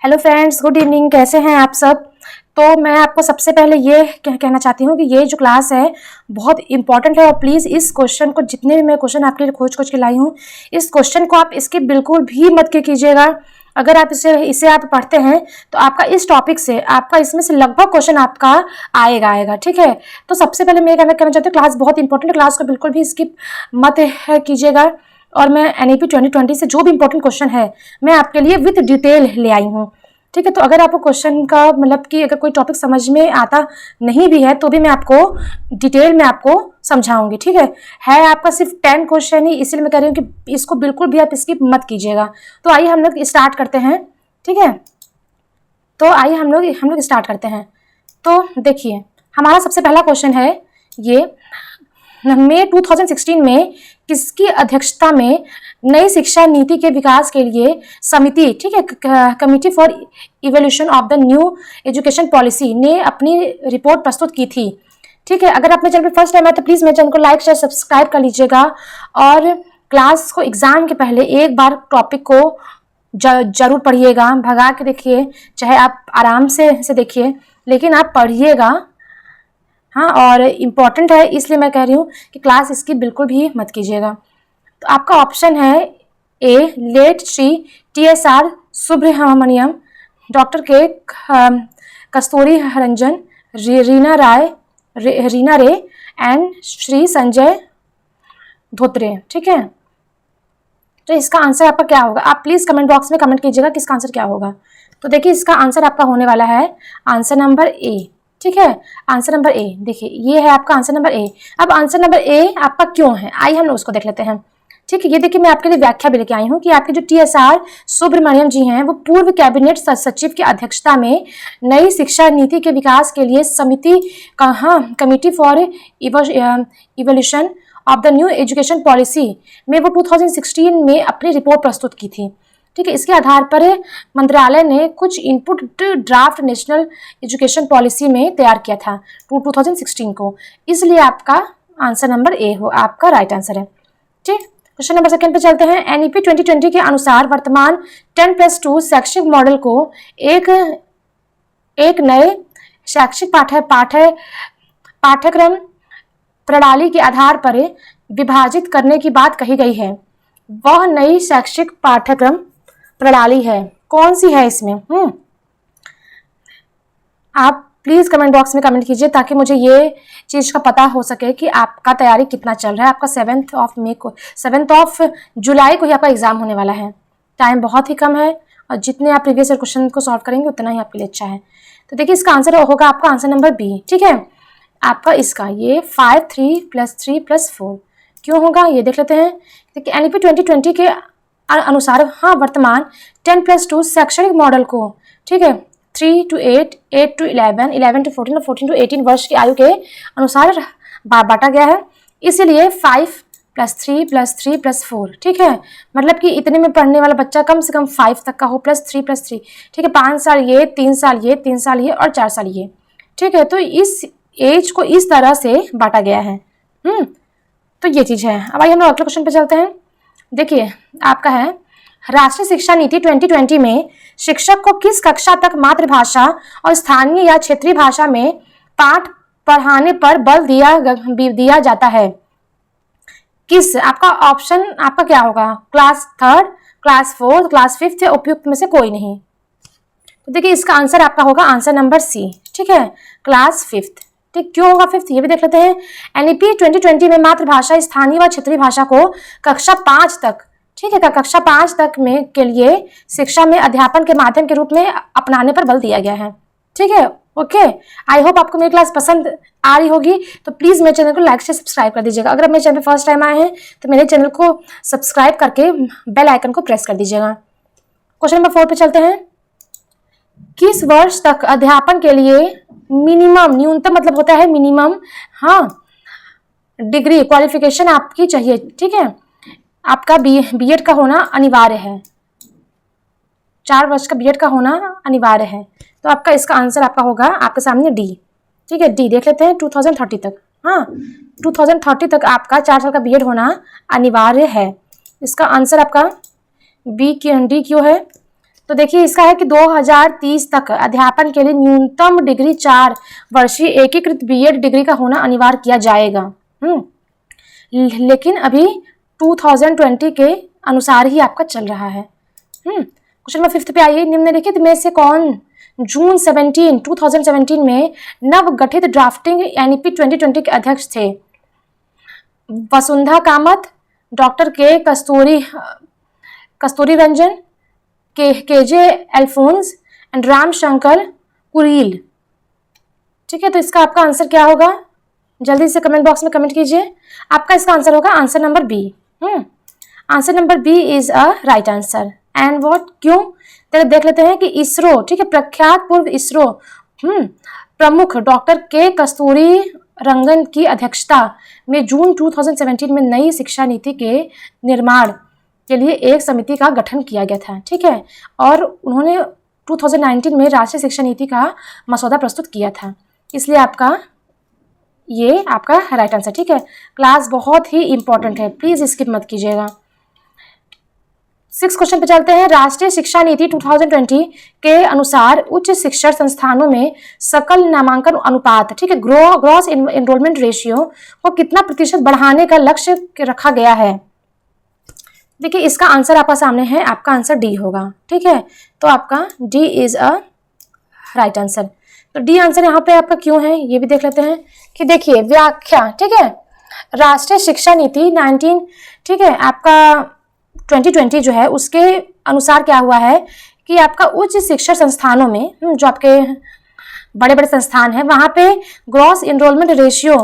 Hello friends, good evening. कैसे हैं आप सब। तो मैं आपको सबसे पहले ये कहना चाहती हूँ कि ये जो क्लास है बहुत इंपॉर्टेंट है और प्लीज़ इस क्वेश्चन को, जितने भी मैं क्वेश्चन आपके लिए खोज के लाई हूँ, इस क्वेश्चन को आप इसके बिल्कुल भी मत कीजिएगा। अगर आप इसे आप पढ़ते हैं तो आपका इस टॉपिक से, आपका इसमें से लगभग क्वेश्चन आपका आएगा। ठीक है, तो सबसे पहले मैं कहना चाहती हूँ क्लास बहुत इंपॉर्टेंट, क्लास को बिल्कुल भी स्किप मत कीजिएगा। और मैं NEP 2020 से जो भी इंपॉर्टेंट क्वेश्चन है मैं आपके लिए विद डिटेल ले आई हूँ। ठीक है, तो अगर आपको क्वेश्चन का मतलब कि अगर कोई टॉपिक समझ में आता नहीं भी है तो भी मैं आपको डिटेल में आपको समझाऊंगी। ठीक है आपका सिर्फ 10 क्वेश्चन ही, इसलिए मैं कह रही हूँ कि इसको बिल्कुल भी आप स्किप मत कीजिएगा। तो आइए हम लोग स्टार्ट करते हैं। ठीक है, तो आइए हम लोग स्टार्ट करते हैं। तो देखिए, हमारा सबसे पहला क्वेश्चन है ये, मई 2016 में किसकी अध्यक्षता में नई शिक्षा नीति के विकास के लिए समिति, ठीक है, committee for evolution of the new education policy ने अपनी रिपोर्ट प्रस्तुत की थी। ठीक है, अगर आप मेरे चैनल पर फर्स्ट टाइम आए तो प्लीज़ मेरे चैनल को लाइक शेयर सब्सक्राइब कर लीजिएगा। और क्लास को एग्जाम के पहले एक बार टॉपिक को जरूर पढ़िएगा, भगा के देखिए, चाहे आप आराम से देखिए, लेकिन आप पढ़िएगा। हाँ, और इम्पॉर्टेंट है इसलिए मैं कह रही हूँ कि क्लास इसकी बिल्कुल भी मत कीजिएगा। तो आपका ऑप्शन है A, late Shri TSR Subramaniam, doctor K कस्तूरी रंजन, रीना रे एंड श्री संजय धोत्रे। ठीक है, तो इसका आंसर आपका क्या होगा, आप प्लीज़ कमेंट बॉक्स में कमेंट कीजिएगा कि इसका आंसर क्या होगा। तो देखिए, इसका आंसर आपका होने वाला है आंसर नंबर ए। ठीक है, आंसर नंबर ए, देखिए ये है आपका आंसर नंबर ए। अब आंसर नंबर ए आपका क्यों है, आइए हम लोग उसको देख लेते हैं। ठीक है, ये देखिए, मैं आपके लिए व्याख्या भी लेके आई हूँ कि आपके जो TSR सुब्रमण्यम जी हैं वो पूर्व कैबिनेट सचिव की अध्यक्षता में नई शिक्षा नीति के विकास के लिए समिति committee for evolution of the new education policy में वो 2016 में अपनी रिपोर्ट प्रस्तुत की थी। ठीक है, इसके आधार पर मंत्रालय ने कुछ input draft national education policy में तैयार किया था 2016 को, इसलिए आपका आंसर नंबर ए हो, आपका राइट आंसर है। ठीक, क्वेश्चन नंबर सेकंड पे चलते हैं। NEP 2020 के अनुसार वर्तमान 10+2 शैक्षिक मॉडल को एक नए शैक्षिक पाठ्यक्रम प्रणाली के आधार पर विभाजित करने की बात कही गई है। वह नई शैक्षिक पाठ्यक्रम प्रणाली है, कौन सी है इसमें? आप प्लीज़ कमेंट बॉक्स में कमेंट कीजिए ताकि मुझे ये चीज़ का पता हो सके कि आपका तैयारी कितना चल रहा है। आपका 7 जुलाई को ही आपका एग्जाम होने वाला है, टाइम बहुत ही कम है और जितने आप प्रीवियस ईयर क्वेश्चन को सॉल्व करेंगे उतना ही आपके लिए अच्छा है। तो देखिए, इसका आंसर होगा आपका आंसर नंबर बी। ठीक है, आपका इसका ये 5 3 + 3 + 4 क्यों होगा ये देख लेते हैं। देखिए, NEP 2020 के अनुसार वर्तमान 10+2 शैक्षणिक मॉडल को, ठीक है, 3 to 8, 8 to 11, 11 to 14 और 14 to 18 वर्ष की आयु के अनुसार बांटा गया है, इसीलिए 5 + 3 + 3 + 4। ठीक है, मतलब कि इतने में पढ़ने वाला बच्चा कम से कम 5 तक का हो, +3 + 3। ठीक है, 5 साल ये, 3 साल ये, 3 साल ये और 4 साल ये। ठीक है, तो इस एज को इस तरह से बांटा गया है। तो ये चीज़ है। अब आइए हम लोग अगले क्वेश्चन पे चलते हैं। देखिए, आपका है राष्ट्रीय शिक्षा नीति 2020 में शिक्षक को किस कक्षा तक मातृभाषा और स्थानीय या क्षेत्रीय भाषा में पाठ पढ़ाने पर बल दिया जाता है। किस, आपका ऑप्शन आपका क्या होगा, क्लास 3, क्लास 4, क्लास 5 या उपयुक्त में से कोई नहीं। तो देखिए, इसका आंसर आपका होगा आंसर नंबर सी। ठीक है, क्लास 5। ठीक, क्यों होगा 5 ये भी देख लेते हैं। NEP 2020 में मातृभाषा, स्थानीय व क्षेत्रीय भाषा को कक्षा 5 तक, ठीक है, कक्षा 5 तक में के लिए शिक्षा में अध्यापन के माध्यम के रूप में अपनाने पर बल दिया गया है। ठीक है, ओके, आई होप आपको मेरी क्लास पसंद आ रही होगी। तो प्लीज़ मेरे चैनल को लाइक से सब्सक्राइब कर दीजिएगा। अगर आप मेरे चैनल पर फर्स्ट टाइम आए हैं तो मेरे चैनल को सब्सक्राइब करके बेल आइकन को प्रेस कर दीजिएगा। क्वेश्चन नंबर 4 पे चलते हैं। किस वर्ष तक अध्यापन के लिए मिनिमम, न्यूनतम मतलब होता है मिनिमम, डिग्री क्वालिफिकेशन आपकी चाहिए। ठीक है, आपका B.Ed का होना अनिवार्य है, 4 वर्ष का B.Ed का होना अनिवार्य है। तो आपका इसका आंसर आपका होगा आपके सामने डी। ठीक है, डी देख लेते हैं। 2030 तक, 2030 तक आपका 4 साल का B.Ed होना अनिवार्य है। इसका आंसर आपका डी क्यों है। तो देखिए इसका है कि 2030 तक अध्यापन के लिए न्यूनतम डिग्री 4 वर्षीय एकीकृत बीएड डिग्री का होना अनिवार्य किया जाएगा। लेकिन अभी 2020 के अनुसार ही आपका चल रहा है। क्वेश्चन नंबर 5 पे आइए। निम्नलिखित में से कौन जून 2017 में नव गठित ड्राफ्टिंग एनईपी 2020 के अध्यक्ष थे? Vasundhara Kamat, doctor K Kasturi Ranjan, KJ Alphons and Ramshankar Kureel. ठीक है, तो इसका आपका आंसर क्या होगा? जल्दी से कमेंट बॉक्स में कमेंट कीजिए। आपका इसका आंसर होगा answer number B. Answer number B is a right answer. And what, क्यों? तो देख लेते हैं कि इसरो, ठीक है, प्रख्यात पूर्व इसरो प्रमुख डॉक्टर के कस्तूरी रंगन की अध्यक्षता में जून 2017 में नई शिक्षा नीति के निर्माण के लिए एक समिति का गठन किया गया था। ठीक है, और उन्होंने 2019 में राष्ट्रीय शिक्षा नीति का मसौदा प्रस्तुत किया था। इसलिए आपका ये आपका राइट आंसर। ठीक है, क्लास बहुत ही इंपॉर्टेंट है, प्लीज स्किप मत कीजिएगा। 6 क्वेश्चन पे चलते हैं। राष्ट्रीय शिक्षा नीति 2020 के अनुसार उच्च शिक्षण संस्थानों में सकल नामांकन अनुपात, ठीक है, ग्रॉस एनरोलमेंट रेशियो को कितना प्रतिशत बढ़ाने का लक्ष्य रखा गया है? देखिए इसका आंसर आपका सामने है, आपका आंसर डी होगा। ठीक है, तो आपका D is a right answer. तो डी आंसर यहाँ पे आपका क्यों है ये भी देख लेते हैं कि देखिए व्याख्या, ठीक है, राष्ट्रीय शिक्षा नीति 19, ठीक है, आपका 2020 जो है उसके अनुसार क्या हुआ है कि आपका उच्च शिक्षा संस्थानों में जो आपके बड़े बड़े संस्थान हैं वहाँ पे ग्रॉस एनरोलमेंट रेशियो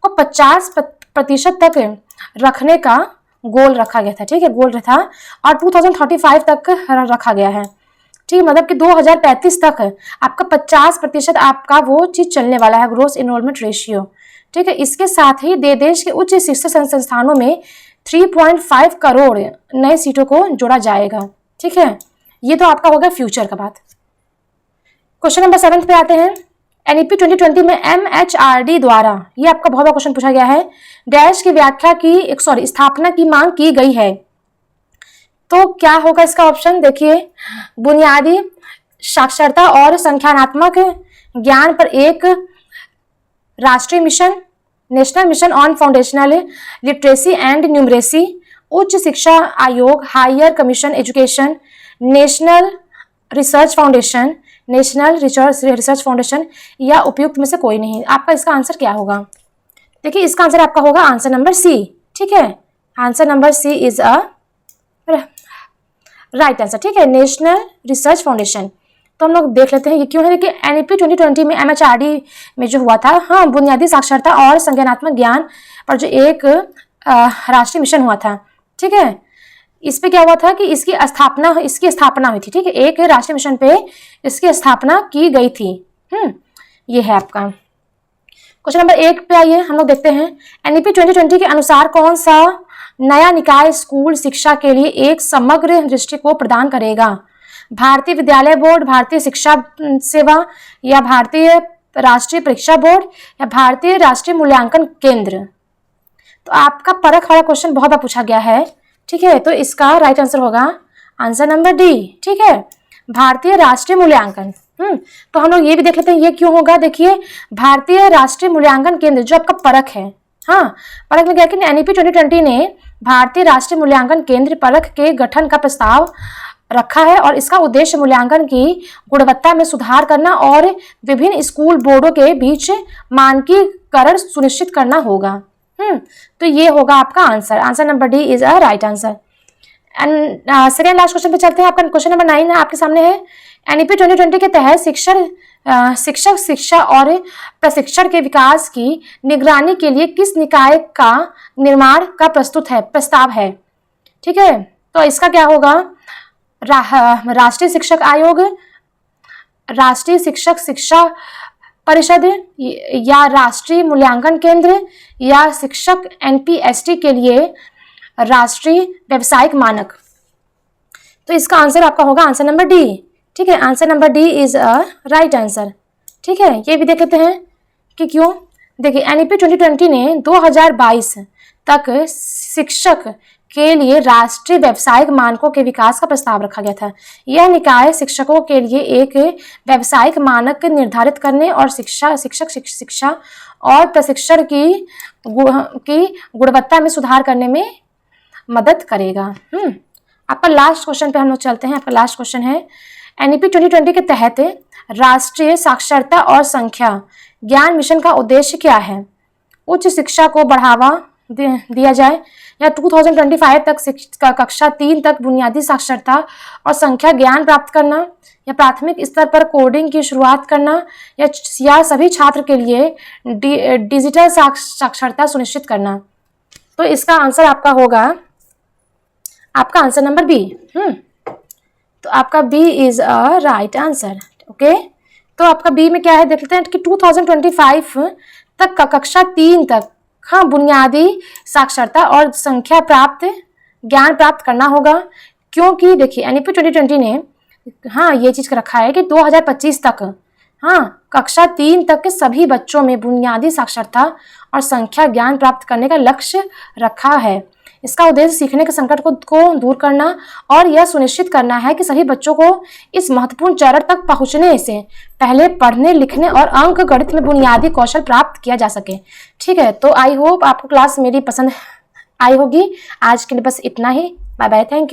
को 50% तक रखने का गोल रखा गया था। ठीक है, गोल था, और 2035 तक रखा गया है। ठीक है, मतलब कि 2035 तक आपका 50% आपका वो चीज़ चलने वाला है, ग्रॉस एनरोलमेंट रेशियो। ठीक है, इसके साथ ही देश के उच्च शिक्षा संस्थानों में 3.5 करोड़ नए सीटों को जोड़ा जाएगा। ठीक है, ये तो आपका होगा फ्यूचर का बात। क्वेश्चन नंबर 7 पे आते हैं। एनईपी 2020 में एमएचआरडी द्वारा, ये आपका बहुत बड़ा क्वेश्चन पूछा गया है, डैश की व्याख्या की स्थापना की मांग की गई है। तो क्या होगा इसका ऑप्शन? देखिए, बुनियादी साक्षरता और संख्यानात्मक ज्ञान पर एक राष्ट्रीय मिशन, national mission on foundational literacy and numeracy, उच्च शिक्षा आयोग, higher commission education, national research foundation, national research foundation, या उपयुक्त में से कोई नहीं। आपका इसका आंसर क्या होगा? देखिए इसका आंसर आपका होगा आंसर नंबर सी। ठीक है, answer number C is a right answer. ठीक है, नेशनल रिसर्च फाउंडेशन। तो हम लोग देख लेते हैं ये क्यों है कि एनईपी 2020 में एमएचआरडी में जो हुआ था, हाँ, बुनियादी साक्षरता और संज्ञानात्मक ज्ञान पर जो एक राष्ट्रीय मिशन हुआ था। ठीक है, इस पे क्या हुआ था कि इसकी स्थापना हुई थी। ठीक है, एक राष्ट्रीय मिशन पे इसकी स्थापना की गई थी। ये है आपका। क्वेश्चन नंबर 1 पे आइए, हम लोग देखते हैं। एनईपी 2020 के अनुसार कौन सा नया निकाय स्कूल शिक्षा के लिए एक समग्र दृष्टिकोण प्रदान करेगा? भारतीय विद्यालय बोर्ड, भारतीय शिक्षा सेवा, या भारतीय राष्ट्रीय परीक्षा बोर्ड, या भारतीय राष्ट्रीय मूल्यांकन केंद्र? तो आपका परख वाला क्वेश्चन बहुत बार पूछा गया है। ठीक है, तो इसका राइट आंसर होगा आंसर नंबर डी। ठीक है, भारतीय राष्ट्रीय मूल्यांकन। तो हम लोग ये भी देख लेते हैं ये क्यों होगा। देखिए, भारतीय राष्ट्रीय मूल्यांकन केंद्र जो आपका परख है, हाँ, परख में क्या कि एनईपी 2020 ने भारतीय राष्ट्रीय मूल्यांकन केंद्र परख के गठन का प्रस्ताव रखा है, और इसका उद्देश्य मूल्यांकन की गुणवत्ता में सुधार करना और विभिन्न स्कूल बोर्डों के बीच मानकीकरण सुनिश्चित करना होगा। तो ये होगा आपका answer. Answer number D is a right answer. And second last question पे चलते हैं। आपका क्वेश्चन नंबर 9 है, आपके सामने है। एनईपी 2020 के तहत शिक्षक शिक्षा और प्रशिक्षण के विकास की निगरानी के लिए किस निकाय का निर्माण का प्रस्ताव है? ठीक है, तो इसका क्या होगा? राष्ट्रीय शिक्षक आयोग, राष्ट्रीय शिक्षक शिक्षा परिषद, या राष्ट्रीय मूल्यांकन केंद्र, या शिक्षक एनपीएसटी के लिए राष्ट्रीय व्यावसायिक मानक। तो इसका आंसर आपका होगा आंसर नंबर डी। ठीक है, answer number D is a right answer. ठीक है, ये भी देख लेते हैं कि क्यों। देखिए, एनईपी 2020 ने 2022 तक शिक्षक के लिए राष्ट्रीय व्यावसायिक मानकों के विकास का प्रस्ताव रखा गया था। यह निकाय शिक्षकों के लिए एक व्यावसायिक मानक निर्धारित करने और शिक्षा और प्रशिक्षण की गुणवत्ता में सुधार करने में मदद करेगा। आपका लास्ट क्वेश्चन पे हम लोग चलते हैं। आपका लास्ट क्वेश्चन है एनईपी 2020 के तहत राष्ट्रीय साक्षरता और संख्या ज्ञान मिशन का उद्देश्य क्या है? उच्च शिक्षा को बढ़ावा दिया जाए या 2025 तक कक्षा 3 तक बुनियादी साक्षरता और संख्या ज्ञान प्राप्त करना, या प्राथमिक स्तर पर कोडिंग की शुरुआत करना, या सभी छात्र के लिए डिजिटल साक्षरता सुनिश्चित करना। तो इसका आंसर आपका होगा, आपका आंसर नंबर बी। तो आपका B is a right answer. Okay, तो आपका बी में क्या है देख लेते हैं कि 2025 तक कक्षा 3 तक बुनियादी साक्षरता और संख्या ज्ञान प्राप्त करना होगा। क्योंकि देखिए एनईपी 2020 ने ये चीज रखा है कि 2025 तक कक्षा 3 तक के सभी बच्चों में बुनियादी साक्षरता और संख्या ज्ञान प्राप्त करने का लक्ष्य रखा है। इसका उद्देश्य सीखने के संकट को दूर करना और यह सुनिश्चित करना है कि सभी बच्चों को इस महत्वपूर्ण चरण तक पहुंचने से पहले पढ़ने, लिखने और अंक गणित में बुनियादी कौशल प्राप्त किया जा सके। ठीक है, तो आई होप आपको क्लास मेरी पसंद आई होगी। आज के लिए बस इतना ही। Bye bye, thank you.